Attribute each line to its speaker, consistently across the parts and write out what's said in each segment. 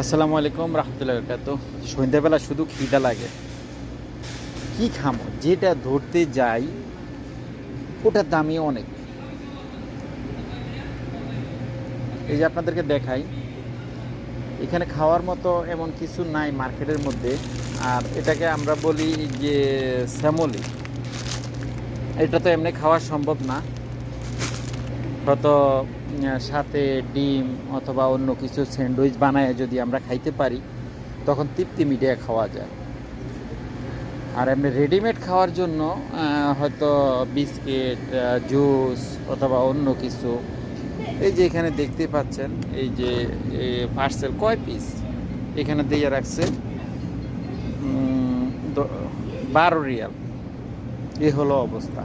Speaker 1: আসসালামু আলাইকুম রহমতুল্লাহ বরকাতুহ। সন্ধ্যাবেলা শুধু খিদা লাগে, কি খামো, যেটা ধরতে যাই ওটার দামই অনেক। এই যে আপনাদেরকে দেখাই, এখানে খাওয়ার মতো এমন কিছু নাই মার্কেটের মধ্যে। আর এটাকে আমরা বলি যে শ্যামলি। এটা তো এমনি খাওয়া সম্ভব না, হয়তো সাথে ডিম অথবা অন্য কিছু স্যান্ডউইচ বানায় যদি আমরা খাইতে পারি তখন তৃপ্তি মিটিয়ে খাওয়া যায়। আর এমনি রেডিমেড খাওয়ার জন্য হয়তো বিস্কিট, জুস অথবা অন্য কিছু। এই যে এখানে দেখতে পাচ্ছেন, এই যে পার্সেল কয় পিস এখানে দিয়ে রাখছে, 12 রিয়াল। এ হলো অবস্থা,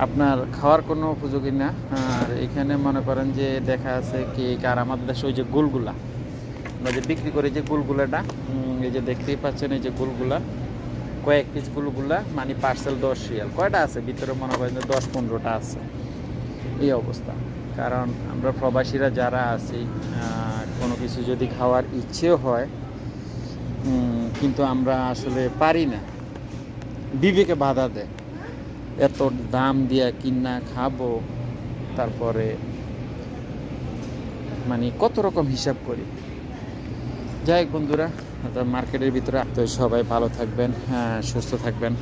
Speaker 1: আপনার খাওয়ার কোনো উপযোগী না। আর এখানে মনে করেন যে দেখা আছে কেক, আর আমাদের দেশে ওই যে গোলগুলা আমরা যে বিক্রি করি, যে গোলগুলাটা এই যে দেখতেই পাচ্ছেন, এই যে গোলগুলা কয়েক পিস গুলগুলা মানে পার্সেল 10 রিয়াল। কয়টা আছে ভিতরে মনে করেন যে 10-15টা আছে। এই অবস্থা, কারণ আমরা প্রবাসীরা যারা আছি কোনো কিছু যদি খাওয়ার ইচ্ছেও হয় কিন্তু আমরা আসলে পারি না, বিবেকে বাধা দেয়। এত দাম দিয়ে কিনা খাবো, তারপরে মানে কত রকম হিসাব করি। যাই হোক বন্ধুরা, মার্কেটের ভিতরে তো সবাই ভালো থাকবেন, সুস্থ থাকবেন।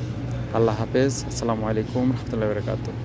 Speaker 1: আল্লাহ হাফেজ, আসসালামু আলাইকুম রহমতুল্লাহি ওয়া বারাকাতুহু।